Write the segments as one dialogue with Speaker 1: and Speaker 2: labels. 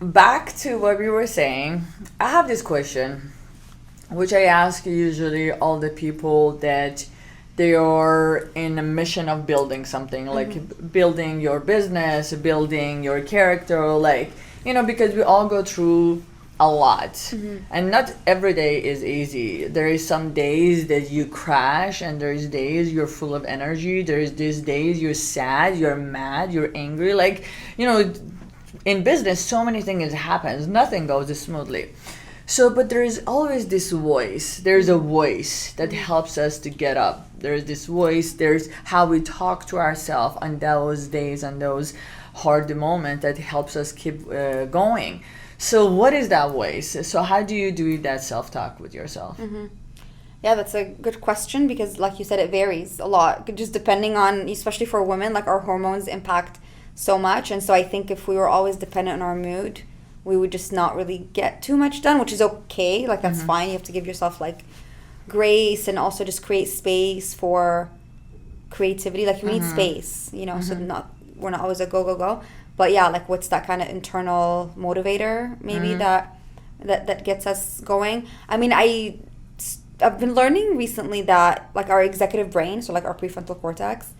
Speaker 1: back to what we were saying, I have this question, which I ask usually all the people that they are in a mission of building something, like building your business, building your character, like, because we all go through a lot, and not every day is easy. There is some days that you crash, and there's days you're full of energy. There's these days you're sad, you're mad, you're angry. Like, in business, so many things happens. Nothing goes smoothly. So, but there is always this voice. There's a voice that helps us to get up. There's this voice. There's how we talk to ourselves on those days, on those hard moments that helps us keep going. So what is that voice? So how do you do that self-talk with yourself?
Speaker 2: Yeah, that's a good question because, like you said, it varies a lot. Just depending on, especially for women, like our hormones impact so much. And so I think if we were always dependent on our mood, we would just not really get too much done, which is okay. Like, that's fine. You have to give yourself, like, grace and also just create space for creativity. Like, we need space, so we're not always a go, go, go. But yeah, like, what's that kind of internal motivator maybe that gets us going? I mean, I've been learning recently that, like, our executive brain, so like our prefrontal cortex,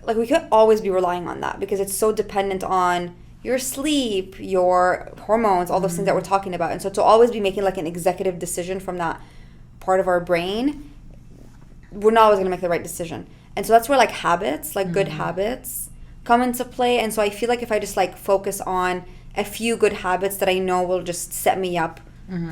Speaker 2: like, we could always be relying on that because it's so dependent on your sleep, your hormones, all those things that we're talking about. And so to always be making like an executive decision from that part of our brain, we're not always going to make the right decision. And so that's where like habits, like good habits come into play. And so I feel like if I just like focus on a few good habits that I know will just set me up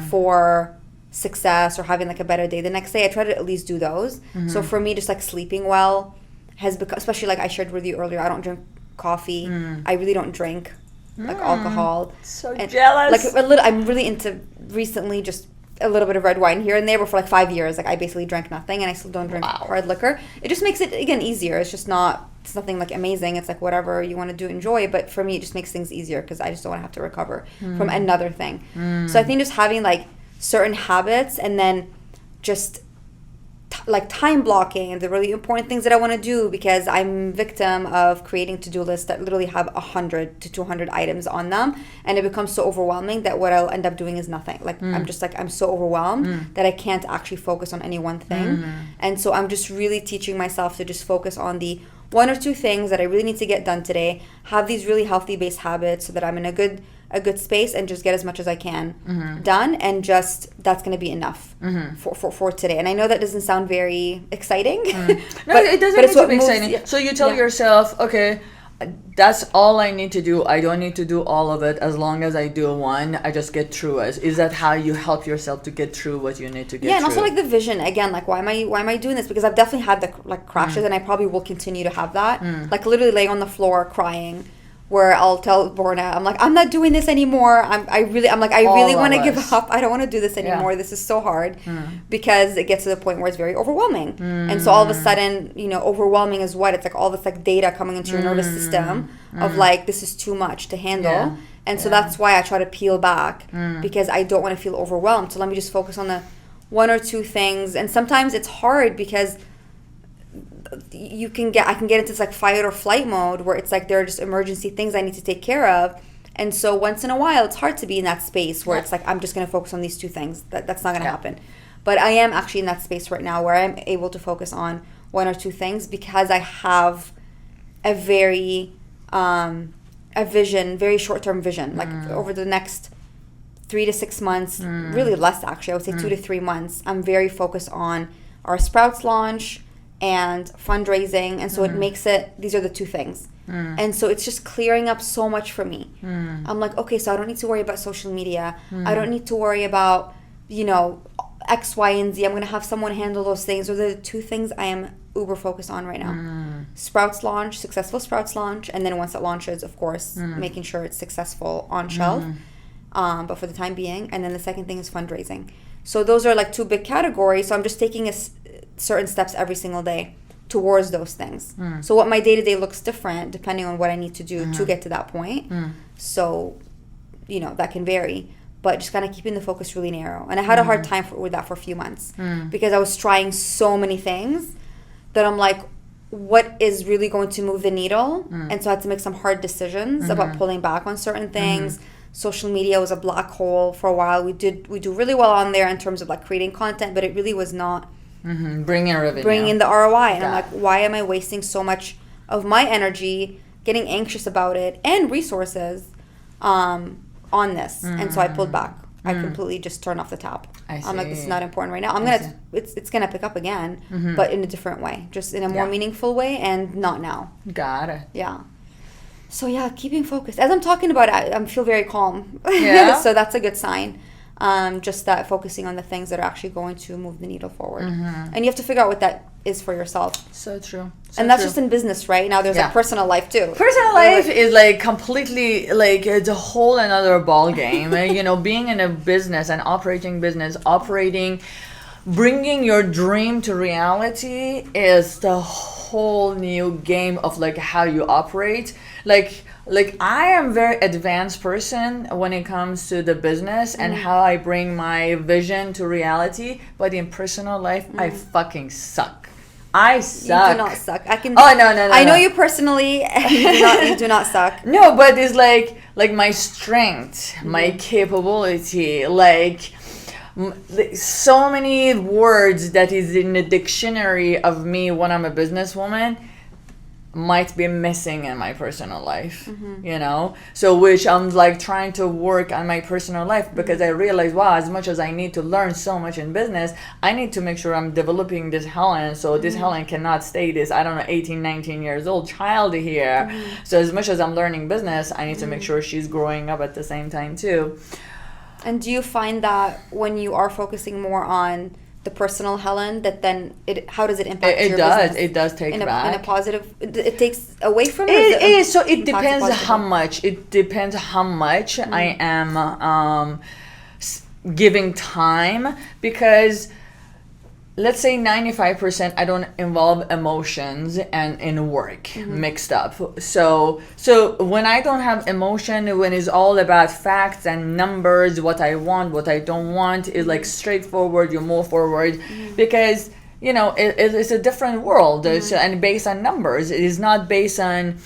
Speaker 2: for success or having like a better day the next day, I try to at least do those. So for me, just like sleeping well has become, especially like I shared with you earlier, I don't drink coffee. I really don't drink like alcohol.
Speaker 1: So jealous.
Speaker 2: Like I'm really into recently just a little bit of red wine here and there, but for like 5 years, like I basically drank nothing, and I still don't drink hard liquor. It just makes it again easier. It's nothing like amazing. It's like whatever you want to do, enjoy. But for me, it just makes things easier because I just don't want to have to recover from another thing. So I think just having like certain habits and then just like time blocking and the really important things that I want to do, because I'm victim of creating to-do lists that literally have 100 to 200 items on them, and it becomes so overwhelming that what I'll end up doing is nothing. Like I'm just like, I'm so overwhelmed that I can't actually focus on any one thing. And so I'm just really teaching myself to just focus on the one or two things that I really need to get done today, have these really healthy base habits so that I'm in a good space, and just get as much as I can done, and just that's going to be enough for today. And I know that doesn't sound very exciting.
Speaker 1: No, it doesn't need to be exciting. Yeah. So you tell yourself, okay, that's all I need to do. I don't need to do all of it. As long as I do one, I just get through it. Is that how you help yourself to get through what you need to get through?
Speaker 2: Yeah, and also like the vision again. Like, why am I doing this? Because I've definitely had the like crashes, and I probably will continue to have that. Like literally laying on the floor crying, where I'll tell Borna, I'm like, I'm not doing this anymore. I really want to give up. I don't want to do this anymore. Yeah. This is so hard because it gets to the point where it's very overwhelming. And so all of a sudden, overwhelming is what? It's like all this like data coming into your nervous system of like, this is too much to handle. Yeah. And so that's why I try to peel back because I don't want to feel overwhelmed. So let me just focus on the one or two things. And sometimes it's hard because I can get into this like fight or flight mode where it's like there are just emergency things I need to take care of, and so once in a while it's hard to be in that space where it's like I'm just going to focus on these two things. That's not going to happen. But I am actually in that space right now where I'm able to focus on one or two things because I have a very very short-term vision, like over the next 3 to 6 months, really less actually, I would say 2 to 3 months. I'm very focused on our Sprouts launch and fundraising, and so it makes it, these are the two things, and so it's just clearing up so much for me. I'm like, okay, so I don't need to worry about social media. I don't need to worry about X, Y, and Z. I'm gonna have someone handle those things. Those are the two things I am uber focused on right now. Sprouts launch, successful Sprouts launch, and then once it launches, of course, making sure it's successful on shelf, but for the time being. And then the second thing is fundraising. So those are like two big categories. So I'm just taking certain steps every single day towards those things. So what my day-to-day looks different depending on what I need to do to get to that point. So, that can vary. But just kind of keeping the focus really narrow. And I had a hard time with that for a few months because I was trying so many things that I'm like, what is really going to move the needle? And so I had to make some hard decisions about pulling back on certain things. social media was a black hole for a while. We do really well on there in terms of like creating content, but it really was not
Speaker 1: bringing revenue,
Speaker 2: bringing in the ROI. And I'm like, why am I wasting so much of my energy getting anxious about it and resources on this? And so I pulled back. I completely just turned off the tap. I'm like, this is not important right now. It's gonna pick up again, but in a different way, just in a more meaningful way, and not now.
Speaker 1: Got it.
Speaker 2: Yeah. So yeah, keeping focused. As I'm talking about it, I feel very calm.
Speaker 1: Yeah.
Speaker 2: So that's a good sign. Just that focusing on the things that are actually going to move the needle forward. And you have to figure out what that is for yourself.
Speaker 1: So true.
Speaker 2: And that's just in business, right? Now there's like personal life too.
Speaker 1: Personal life is like completely like it's a whole another ball game. You know, being in a business and operating, bringing your dream to reality is the whole new game of like how you operate. Like I am very advanced person when it comes to the business and how I bring my vision to reality, but in personal life I fucking suck. I suck.
Speaker 2: You do not suck. I can.
Speaker 1: Oh no!
Speaker 2: I know you personally. You do not suck.
Speaker 1: No, but it's like my strength, my capability, like so many words that is in the dictionary of me when I'm a businesswoman might be missing in my personal life, you know? So which I'm like trying to work on my personal life because I realize, wow, as much as I need to learn so much in business, I need to make sure I'm developing this Helen. So this Helen cannot stay this, I don't know, 18, 19 years old child here. So as much as I'm learning business, I need to make sure she's growing up at the same time too.
Speaker 2: And do you find that when you are focusing more on the personal Helen, that then how does it impact your business?
Speaker 1: It does take back.
Speaker 2: In a positive, it takes away from it?
Speaker 1: It is. So it depends how much. It depends how much I am giving time, because let's say 95% I don't involve emotions and in work mixed up. So when I don't have emotion, when it's all about facts and numbers, what I want, what I don't want, is like straightforward, you move forward, because you know it's a different world. So, and based on numbers, it is not based on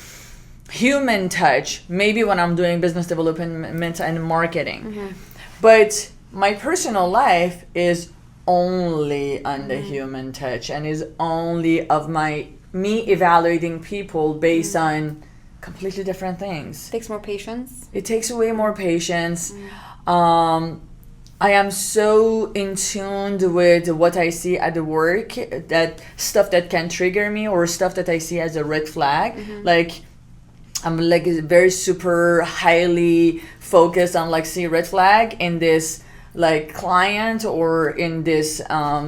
Speaker 1: human touch. Maybe when I'm doing business development and marketing, but my personal life is only on the human touch and is only of me evaluating people based on completely different things.
Speaker 2: It takes more patience.
Speaker 1: It takes way more patience. I am so in tune with what I see at the work, that stuff that can trigger me or stuff that I see as a red flag. Like I'm like very super highly focused on like see red flag in this like client or in this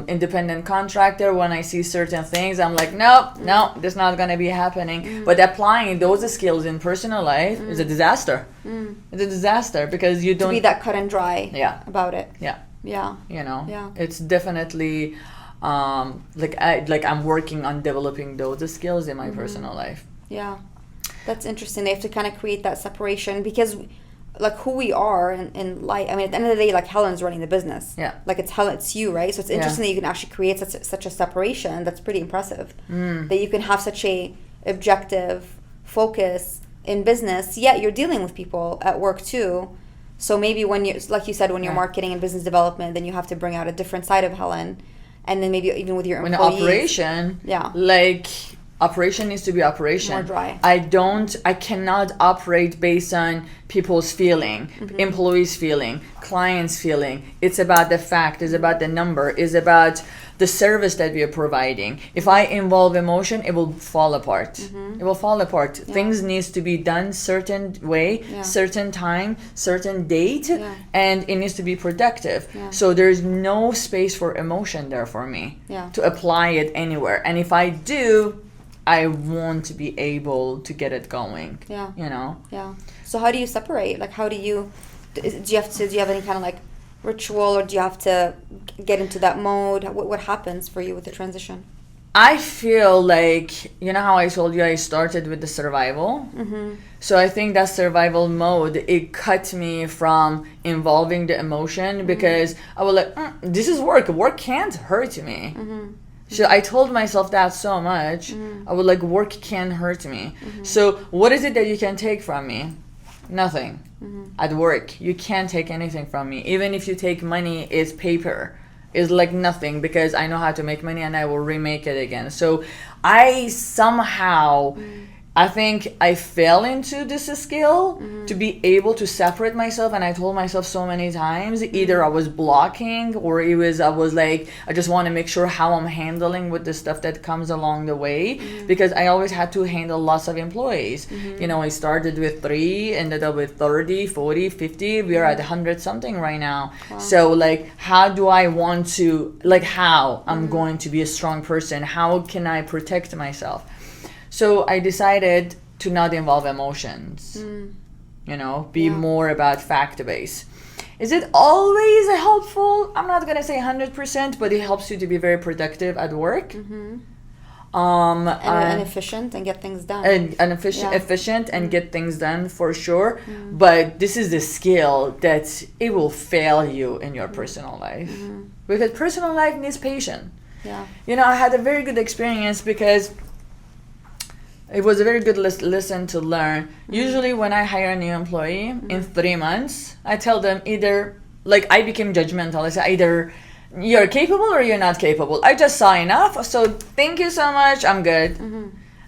Speaker 1: independent contractor. When I see certain things, I'm like, no, this not gonna be happening. But applying those skills in personal life is a disaster. It's a disaster because you don't
Speaker 2: to be that cut and dry about it.
Speaker 1: Yeah. You know.
Speaker 2: Yeah.
Speaker 1: It's definitely like I'm working on developing those skills in my personal life.
Speaker 2: Yeah, that's interesting. They have to kind of create that separation because like who we are in life. I mean, at the end of the day, like Helen's running the business. Yeah. Like it's Helen, it's you, right? So it's interesting that you can actually create such a separation. That's pretty impressive. That you can have such a objective focus in business, yet you're dealing with people at work too. So maybe when you, like you said, when you're marketing and business development, then you have to bring out a different side of Helen. And then maybe even with your employees.
Speaker 1: When operation, like operation needs to be operation.
Speaker 2: More dry.
Speaker 1: I cannot operate based on people's feeling, employees' feeling, clients' feeling. It's about the fact, it's about the number, it's about the service that we are providing. If I involve emotion, it will fall apart. It will fall apart. Things needs to be done certain way, certain time, certain date, and it needs to be productive. So there's no space for emotion there for me to apply it anywhere. And if I do, I won't be able to get it going. You know? Yeah.
Speaker 2: So how do you separate? Like, how do you have any kind of like ritual, or do you have to get into that mode? What happens for you with the transition?
Speaker 1: I feel like, you know how I told you I started with the survival? So I think that survival mode, it cut me from involving the emotion because I was like, this is work. Work can't hurt me. So I told myself that so much. I was like, work can't hurt me. So what is it that you can take from me? nothing. At work, you can't take anything from me. Even if you take money, it's paper. It's like nothing, because I know how to make money and I will remake it again. So I somehow, I think I fell into this skill to be able to separate myself. And I told myself so many times, either I was blocking, or I was like, I just want to make sure how I'm handling with the stuff that comes along the way, because I always had to handle lots of employees. You know, I started with 3, ended up with 30, 40, 50. We are at 100 something right now. Wow. So like, how do I want to, like, how I'm going to be a strong person? How can I protect myself? So I decided to not involve emotions, you know, be more about fact-based. Is it always helpful? I'm not going to say 100%, but it helps you to be very productive at work.
Speaker 2: And efficient and get things done.
Speaker 1: And efficient and get things done for sure. But this is the skill that it will fail you in your personal life. Because personal life needs patience. Yeah. You know, I had a very good experience because it was a very good lesson to learn. Usually when I hire a new employee, in 3 months, I tell them either, like, I became judgmental. I said, either you're capable or you're not capable. I just saw enough, so thank you so much, I'm good.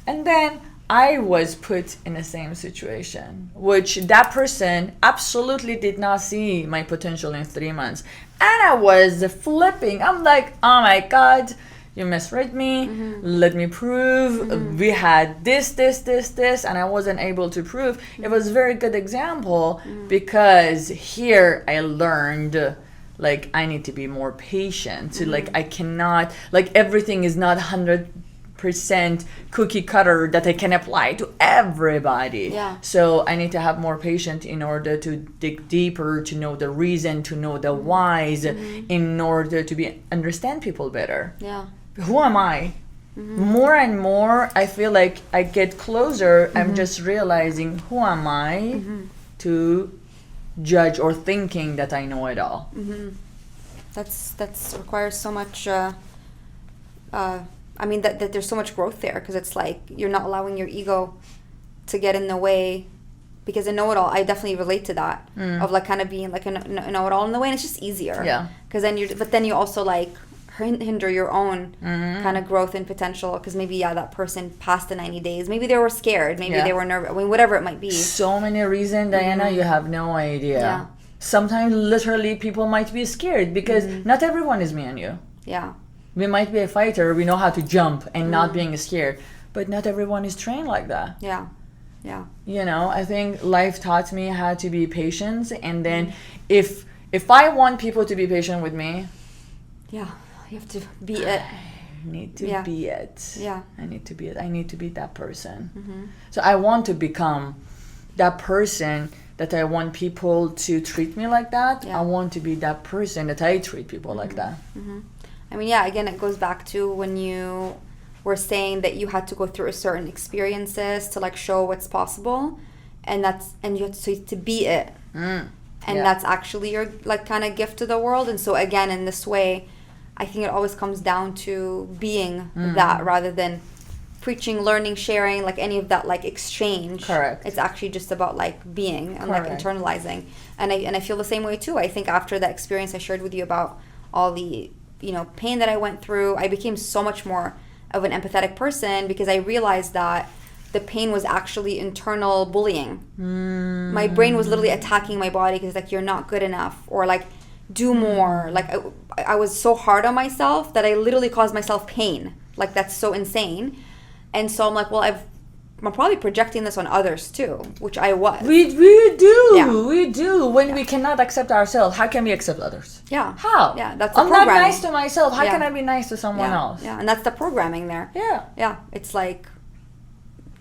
Speaker 1: And then I was put in the same situation, which that person absolutely did not see my potential in 3 months. And I was flipping. I'm like, oh my God, you misread me, let me prove. We had this, and I wasn't able to prove. It was a very good example, because here I learned, like, I need to be more patient. So, like, I cannot, like, everything is not 100% cookie cutter that I can apply to everybody. Yeah. So I need to have more patience in order to dig deeper, to know the reason, to know the whys, in order to understand people better. Yeah. Who am I? More and more, I feel like I get closer. I'm just realizing, who am I to judge or thinking that I know it all.
Speaker 2: That's requires so much. I mean, that there's so much growth there, because it's like you're not allowing your ego to get in the way. Because a know-it-all, I definitely relate to that, of like kind of being like a know-it-all in the way, and it's just easier. Yeah. Because then you also like hinder your own kind of growth and potential, because maybe that person passed the 90 days, maybe they were scared, maybe they were nervous, I mean, whatever it might be.
Speaker 1: So many reasons, Diana, you have no idea. Yeah. Sometimes literally people might be scared, because not everyone is me and you. Yeah. We might be a fighter, we know how to jump and not being scared, but not everyone is trained like that. Yeah. Yeah. You know, I think life taught me how to be patient, and then if I want people to be patient with me, you have to be it. I need to be it. Yeah. I need to be it. I need to be that person. So I want to become that person that I want people to treat me like that. I want to be that person that I treat people like that.
Speaker 2: I mean, again, it goes back to when you were saying that you had to go through a certain experiences to like show what's possible, and you have to be it. And that's actually your like kind of gift to the world. And so again, in this way, I think it always comes down to being that, rather than preaching, learning, sharing, like any of that like exchange. Correct. It's actually just about like being and like internalizing. And I feel the same way too. I think after that experience I shared with you about all the, you know, pain that I went through, I became so much more of an empathetic person, because I realized that the pain was actually internal bullying. My brain was literally attacking my body, because like, you're not good enough, or like, do more. Like I was so hard on myself that I literally caused myself pain. Like, that's so insane. And so I'm like, well, I'm probably projecting this on others too, which I was.
Speaker 1: We do. Yeah. We do. When we cannot accept ourselves, how can we accept others? Yeah. How? Yeah, that's the I'm not nice to myself. How can I be nice to someone else?
Speaker 2: Yeah, and that's the programming there. Yeah. Yeah. It's like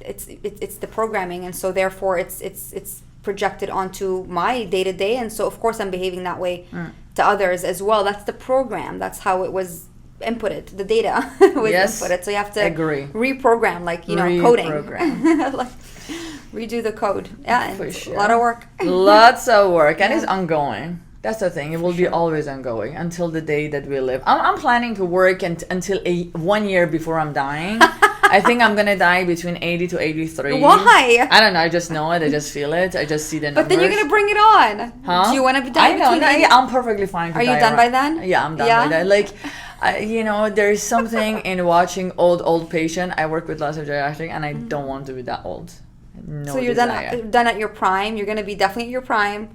Speaker 2: it's the programming, and so therefore it's projected onto my day-to-day, and so of course I'm behaving that way to others as well. That's the program. That's how it was inputted. The data was inputted. So you have to reprogram, like, you know, coding. Like, redo the code. Yeah, and it's a lot of work.
Speaker 1: Lots of work, and it's ongoing. That's the thing. It will be always ongoing until the day that we live. I'm planning to work until 1 year before I'm dying. I think I'm gonna die between 80 to 83.
Speaker 2: Why?
Speaker 1: I don't know. I just know it. I just feel it. I just see the numbers.
Speaker 2: But then you're gonna bring it on.
Speaker 1: Huh?
Speaker 2: Do you want to die
Speaker 1: I know.
Speaker 2: between?
Speaker 1: No, yeah, I'm perfectly fine.
Speaker 2: Are you done by then?
Speaker 1: Yeah, I'm done by that. Like, there's something in watching old patient. I work with lots of geriatric, and I don't want to be that old. No.
Speaker 2: So you're done at your prime. You're gonna be definitely at your prime,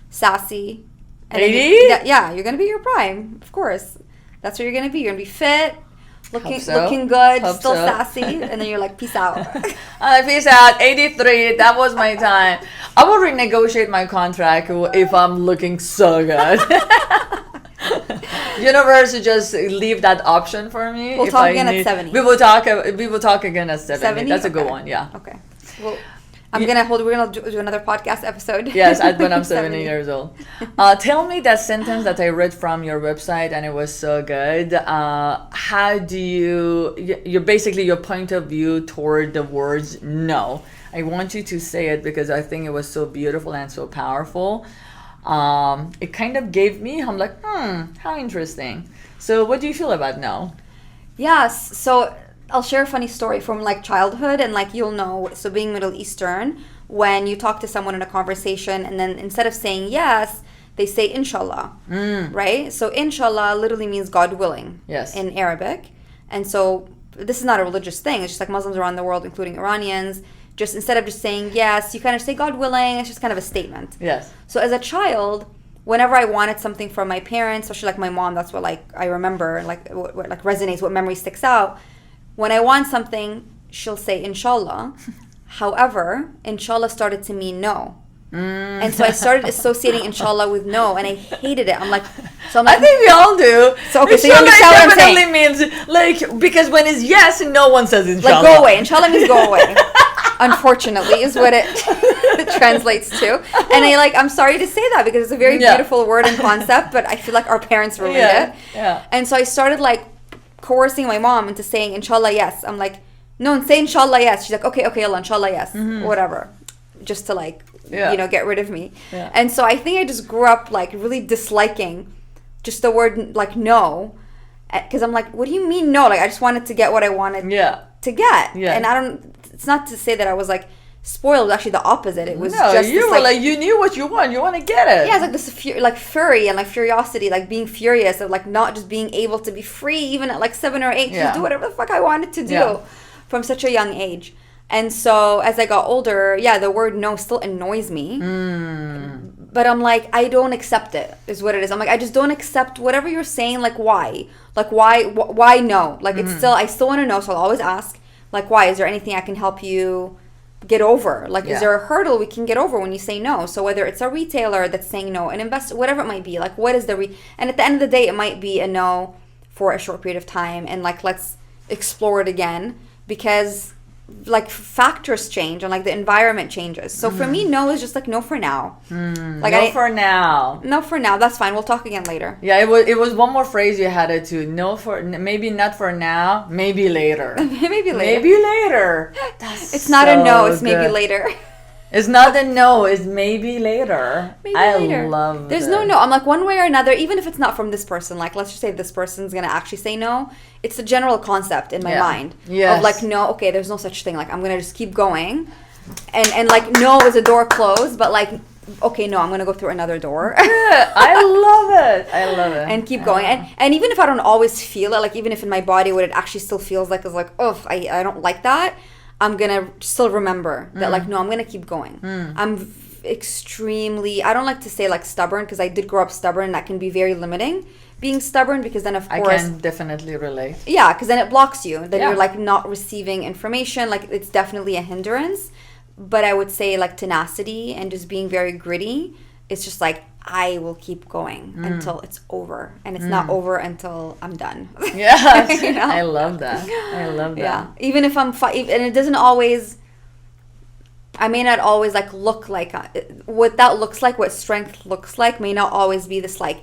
Speaker 2: sassy.
Speaker 1: 80?
Speaker 2: Yeah, you're gonna be at your prime, of course. That's what you're gonna be. You're gonna be fit, looking good, still sassy, and then you're like, peace out.
Speaker 1: Peace out. 83. That was my time. I will renegotiate my contract if I'm looking so good. Universe, just leave that option for me.
Speaker 2: We'll talk again at 70.
Speaker 1: We will talk again at 70.
Speaker 2: 70?
Speaker 1: That's a good one. Yeah.
Speaker 2: Okay. Well, we're gonna do another podcast episode.
Speaker 1: Yes, when I'm 70 years old. Tell me that sentence that I read from your website, and it was so good. How do you're basically your point of view toward the words no? I want you to say it because I think it was so beautiful and so powerful. It kind of gave me, I'm like, how interesting. So what do you feel about no?
Speaker 2: Yes, so I'll share a funny story from like childhood, and like you'll know, so being Middle Eastern, when you talk to someone in a conversation and then instead of saying yes, they say inshallah, right? So inshallah literally means God willing,
Speaker 1: yes,
Speaker 2: in Arabic. And so this is not a religious thing. It's just like Muslims around the world, including Iranians, just instead of just saying yes, you kind of say God willing. It's just kind of a statement.
Speaker 1: Yes.
Speaker 2: So as a child, whenever I wanted something from my parents, especially like my mom, that's what like I remember, like what like resonates, what memory sticks out. When I want something, she'll say inshallah. However, inshallah started to mean no. And so I started associating inshallah with no, and I hated it. I'm like,
Speaker 1: I think we all do.
Speaker 2: So okay, so you understand what I'm saying?
Speaker 1: Definitely means like, because when it's yes, no one says inshallah.
Speaker 2: Like go away. Inshallah means go away. Unfortunately, is what it translates to. And I'm sorry to say that because it's a very beautiful word and concept, but I feel like our parents ruined it.
Speaker 1: Yeah.
Speaker 2: And so I started like coercing my mom into saying inshallah yes. I'm like, no, say inshallah yes. She's like, okay, Allah, inshallah yes, whatever, just to like get rid of me. And so I think I just grew up like really disliking just the word like no, because I'm like, what do you mean no? Like I just wanted to get what I wanted to get. And it's not to say that I was like spoiled. It was actually the opposite. It was
Speaker 1: you were like you knew what you want to get it.
Speaker 2: Yeah, it's like this like fury and like curiosity, like being furious of like not just being able to be free even at like 7 or 8 to do whatever the fuck I wanted to do from such a young age. And so as I got older, the word no still annoys me. But I'm like, I don't accept it, is what it is. I'm like, I just don't accept whatever you're saying. Like, why? Like, why no? Like, it's still, I still want to know, so I'll always ask, like, why? Is there anything I can help you get over? Like, is there a hurdle we can get over when you say no? So whether it's a retailer that's saying no, an investor, whatever it might be, like, what is and at the end of the day, it might be a no for a short period of time, and like, let's explore it again, because like factors change and like the environment changes. So for me, no is just like no for now. Like
Speaker 1: no for now.
Speaker 2: No for now. That's fine. We'll talk again later.
Speaker 1: Yeah, it was one more phrase you had it to. No for maybe not for now. Maybe later.
Speaker 2: Maybe later.
Speaker 1: Maybe later.
Speaker 2: It's not a no. It's maybe later.
Speaker 1: It's not a no. It's maybe later.
Speaker 2: Maybe later.
Speaker 1: I love.
Speaker 2: There's no no. I'm like one way or another. Even if it's not from this person. Like let's just say this person's gonna actually say no. It's a general concept in my mind of like no. Okay, there's no such thing. Like I'm gonna just keep going, and like no is a door closed, but like okay, no, I'm gonna go through another door.
Speaker 1: I love it. I love it.
Speaker 2: And keep going. And even if I don't always feel it, like even if in my body what it actually still feels like is like oh I don't like that. I'm gonna still remember that like no, I'm gonna keep going. I'm extremely, I don't like to say like stubborn because I did grow up stubborn, and that can be very limiting, being stubborn, because then of course
Speaker 1: I can definitely relate.
Speaker 2: Yeah, because then it blocks you. Then you're like not receiving information. Like it's definitely a hindrance. But I would say like tenacity and just being very gritty. It's just like I will keep going until it's over, and it's not over until I'm done.
Speaker 1: Yeah, you know? I love that. I love that.
Speaker 2: Yeah, even if I'm and it doesn't always. I may not always like look like what that looks like. What strength looks like may not always be this like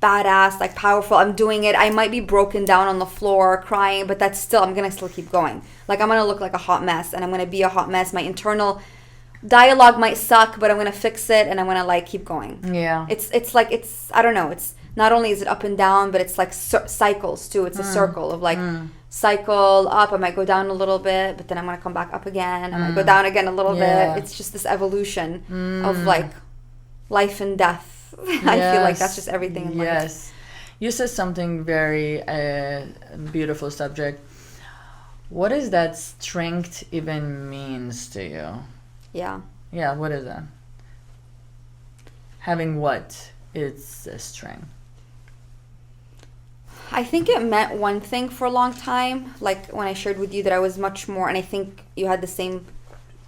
Speaker 2: badass, like powerful. I'm doing it. I might be broken down on the floor, crying, but that's still I'm gonna still keep going. Like I'm gonna look like a hot mess, and I'm gonna be a hot mess. My internal dialogue might suck, but I'm gonna fix it and I'm gonna like keep going.
Speaker 1: Yeah.
Speaker 2: It's like, it's, I don't know, it's not only is it up and down, but it's like cycles too. It's a circle of like cycle up. I might go down a little bit, but then I'm gonna come back up again. I might go down again a little bit. It's just this evolution of like life and death. I feel like that's just everything in life.
Speaker 1: Yes. You said something very beautiful subject. What does that strength even means to you?
Speaker 2: Yeah.
Speaker 1: Yeah, what is that? Having what is a strength?
Speaker 2: I think it meant one thing for a long time. Like when I shared with you that I was much more, and I think you had the same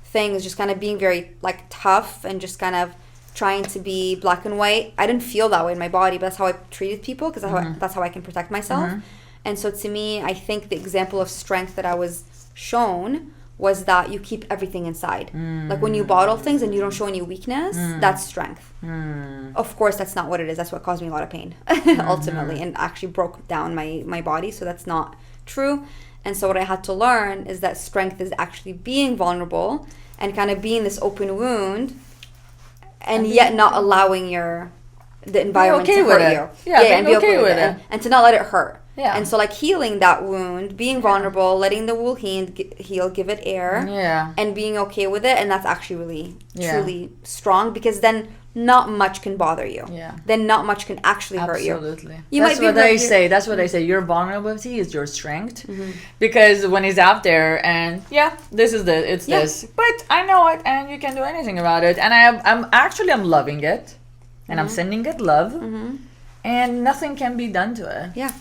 Speaker 2: thing, is just kind of being very like tough and just kind of trying to be black and white. I didn't feel that way in my body, but that's how I treated people, because that's how I can protect myself. And so to me, I think the example of strength that I was shown was that you keep everything inside. Like when you bottle things and you don't show any weakness, that's strength. Of course, that's not what it is. That's what caused me a lot of pain, ultimately, and actually broke down my body. So that's not true. And so what I had to learn is that strength is actually being vulnerable and kind of being this open wound, and yet not allowing the environment to hurt you. And be okay with it. And to not let it hurt. Yeah. And so like healing that wound, being vulnerable, letting the wound heal, give it air, and being okay with it. And that's actually really, truly strong, because then not much can bother you. Yeah. Then not much can actually hurt you.
Speaker 1: Absolutely. That's what they say. That's what they say. Your vulnerability is your strength. Because when it's out there and this is this. But I know it and you can do anything about it. And I'm loving it. And I'm sending it love. And nothing can be done to it.
Speaker 2: Yeah.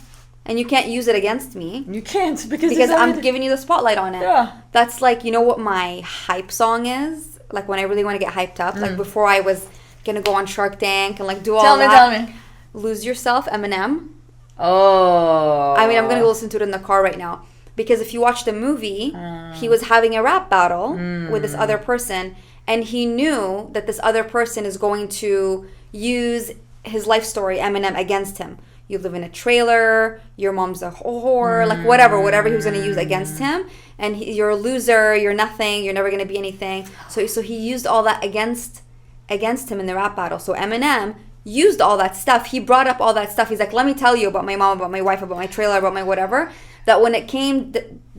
Speaker 2: And you can't use it against me.
Speaker 1: You can't, because
Speaker 2: I'm giving you the spotlight on it. Yeah. That's like, you know what my hype song is? Like when I really want to get hyped up. Like before I was going to go on Shark Tank and like do all that. Tell me. Lose Yourself, Eminem.
Speaker 1: Oh.
Speaker 2: I mean, I'm going to go listen to it in the car right now. Because if you watch the movie, he was having a rap battle with this other person. And he knew that this other person is going to use his life story, Eminem, against him. You live in a trailer, your mom's a whore, like whatever he was going to use against him. And you're a loser, you're nothing, you're never going to be anything. So he used all that against him in the rap battle. So Eminem used all that stuff. He brought up all that stuff. He's like, let me tell you about my mom, about my wife, about my trailer, about my whatever. That when it came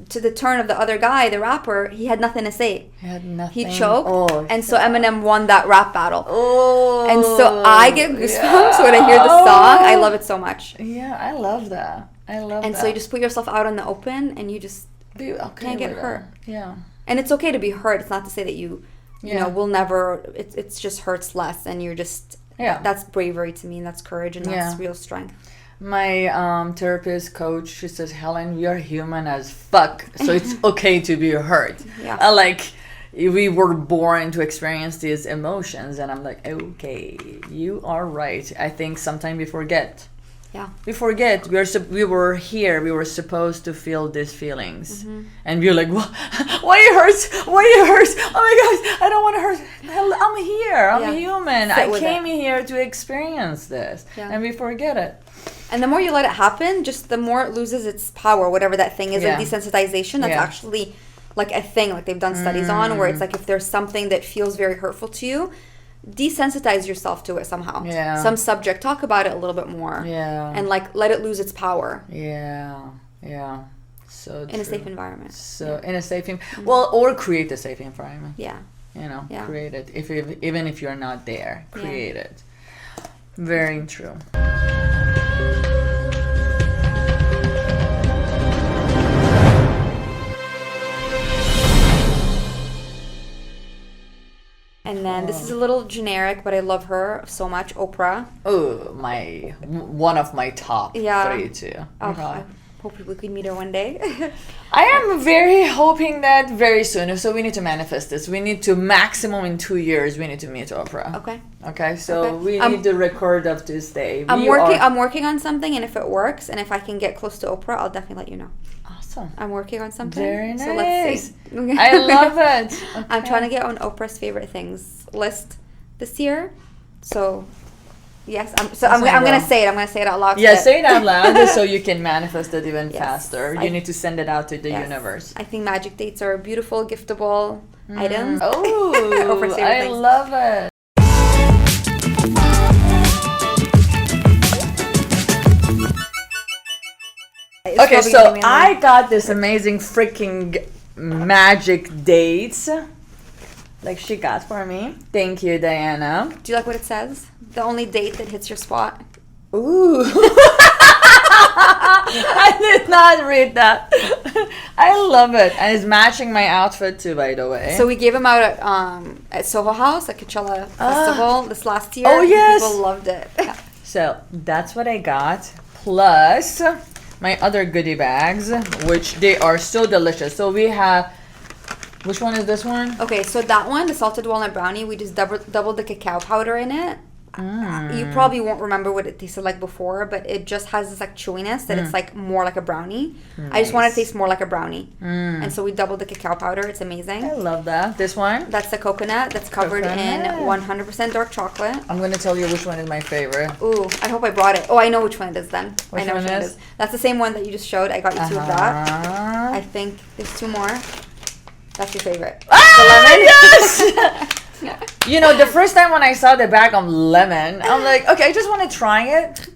Speaker 2: to the turn of the other guy, the rapper, he had nothing to say.
Speaker 1: He had nothing.
Speaker 2: He choked. And so Eminem won that rap battle. Oh. And so I get goosebumps when I hear the song. I love it so much.
Speaker 1: Yeah, I love that.
Speaker 2: And so you just put yourself out in the open and you just can't get hurt.
Speaker 1: Yeah.
Speaker 2: And it's okay to be hurt. It's not to say that you know, will never, it's just hurts less, and you're just, that's bravery to me, and that's courage, and that's real strength.
Speaker 1: My therapist coach, she says, Helen, we are human as fuck, so it's okay to be hurt. Yeah. Like, we were born to experience these emotions, and I'm like, okay, you are right. I think sometimes we forget.
Speaker 2: Yeah.
Speaker 1: We forget we were here. We were supposed to feel these feelings, and we're like, why it hurts? Why it hurts? Oh my God, I don't want to hurt. I'm here. I'm human. I came here to experience this, and we forget it.
Speaker 2: And the more you let it happen, just the more it loses its power, whatever that thing is. Like desensitization, that's actually like a thing, like they've done studies on, where it's like if there's something that feels very hurtful to you, desensitize yourself to it somehow. Yeah. Some subject, talk about it a little bit more. Yeah. And like let it lose its power.
Speaker 1: Yeah. Yeah. So
Speaker 2: in a safe environment.
Speaker 1: So in a safe or create a safe environment.
Speaker 2: Yeah.
Speaker 1: You know, create it. Even if you're not there, create it. Very true.
Speaker 2: And then this is a little generic, but I love her so much. Oprah.
Speaker 1: Oh, one of my top three too.
Speaker 2: I hope we could meet her one day.
Speaker 1: I am very hoping that very soon. So we need to manifest this. We need to maximum in 2 years. We need to meet Oprah. Okay. So we need the record of this day.
Speaker 2: I'm working on something, and if it works, and if I can get close to Oprah, I'll definitely let you know.
Speaker 1: Awesome.
Speaker 2: I'm working on something.
Speaker 1: Very nice.
Speaker 2: So let's see.
Speaker 1: I love it. Okay.
Speaker 2: I'm trying to get on Oprah's favorite things list this year. So yes, I'm going to say it. I'm going to say it out loud.
Speaker 1: Yeah, say it out loud so you can manifest it even faster. You need to send it out to the universe.
Speaker 2: I think magic dates are beautiful, giftable. items.
Speaker 1: Oh,
Speaker 2: Or for favorite
Speaker 1: I
Speaker 2: things.
Speaker 1: love it.
Speaker 2: It's
Speaker 1: Okay,
Speaker 2: probably
Speaker 1: so
Speaker 2: gonna be in
Speaker 1: I
Speaker 2: there.
Speaker 1: got this amazing freaking magic dates. Like she got for me. Thank you, Diana.
Speaker 2: Do you like what it says? The only date that hits your spot.
Speaker 1: Ooh. I did not read that. I love it. And it's matching my outfit too, by the way.
Speaker 2: So we gave them out at Soho House at Coachella Festival this last year.
Speaker 1: Oh, yes.
Speaker 2: People loved it.
Speaker 1: So that's what I got. Plus my other goodie bags, which they are so delicious. So we have, which one is this one?
Speaker 2: Okay, so that one, the salted walnut brownie, we just doubled the cacao powder in it. You probably won't remember what it tasted like before, but it just has this like chewiness that it's like more like a brownie. I just want it to taste more like a brownie. And so we doubled the cacao powder. It's amazing.
Speaker 1: I love that. This one?
Speaker 2: That's the coconut that's covered in
Speaker 1: Coconut.
Speaker 2: 100% dark chocolate.
Speaker 1: I'm going to tell you which one is my favorite.
Speaker 2: Ooh, I hope I brought it. Oh, I know which one it is then.
Speaker 1: Which
Speaker 2: I know
Speaker 1: one
Speaker 2: which one it
Speaker 1: is?
Speaker 2: is. That's the same one that you just showed. I got you two of that.
Speaker 1: Uh-huh.
Speaker 2: I think there's two more. That's your favorite.
Speaker 1: Ah, yes! You know, the first time when I saw the bag of lemon, I'm like, okay, I just want to try it.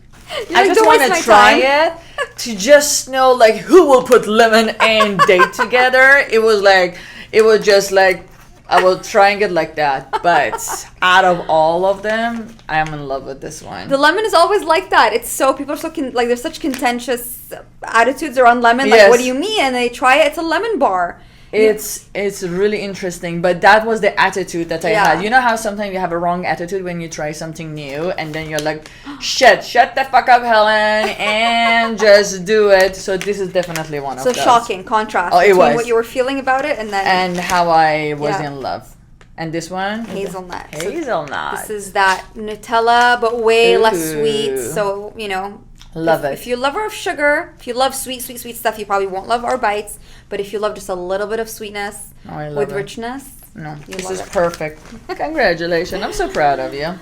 Speaker 1: I just want to try it to just know, like, who will put lemon and date together. It was just like, I was trying it like that. But out of all of them, I am in love with this one.
Speaker 2: The lemon is always like that. It's so, people are so, like, there's such contentious attitudes around lemon. Like,
Speaker 1: Yes.
Speaker 2: what do you mean? And they try it. It's a lemon bar.
Speaker 1: It's really interesting, but that was the attitude that I
Speaker 2: Yeah.
Speaker 1: had. You know how sometimes you have a wrong attitude when you try something new, and then you're like, shut the fuck up, Helen, and just do it. So this is definitely one of
Speaker 2: So
Speaker 1: those.
Speaker 2: shocking contrast
Speaker 1: Oh, it
Speaker 2: between
Speaker 1: was.
Speaker 2: what you were feeling about it and then
Speaker 1: And how I was
Speaker 2: Yeah.
Speaker 1: in love. And this one?
Speaker 2: hazelnut. So
Speaker 1: Hazelnut.
Speaker 2: this is that Nutella, but way less sweet.
Speaker 1: Ooh.
Speaker 2: So, you know,
Speaker 1: Love it.
Speaker 2: If you're a lover of sugar, if you love sweet stuff, you probably won't love our bites. But if you love just a little bit of sweetness
Speaker 1: Oh, I love
Speaker 2: with
Speaker 1: it.
Speaker 2: richness,
Speaker 1: No,
Speaker 2: you
Speaker 1: this
Speaker 2: love
Speaker 1: is
Speaker 2: it.
Speaker 1: perfect. Congratulations. I'm so proud of you.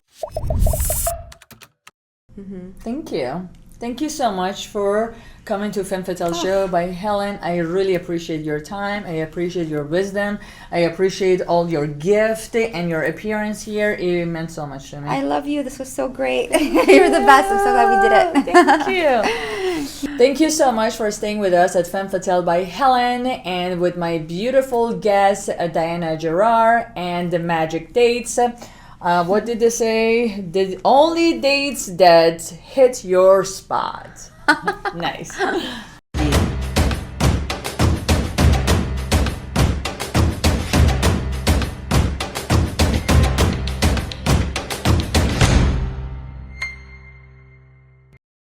Speaker 1: Thank you. Thank you so much for coming to Femme Fatale Show by Helen. I really appreciate your time. I appreciate your wisdom. I appreciate all your gift and your appearance here. It meant so much to me.
Speaker 2: I love you. This was so great. You're the best. I'm so glad we did it.
Speaker 1: Thank you. Thank you so much for staying with us at Femme Fatale by Helen and with my beautiful guest, Diana Jarrar, and the Magic Dates. What did they say? The only dates that hit your spot. Nice.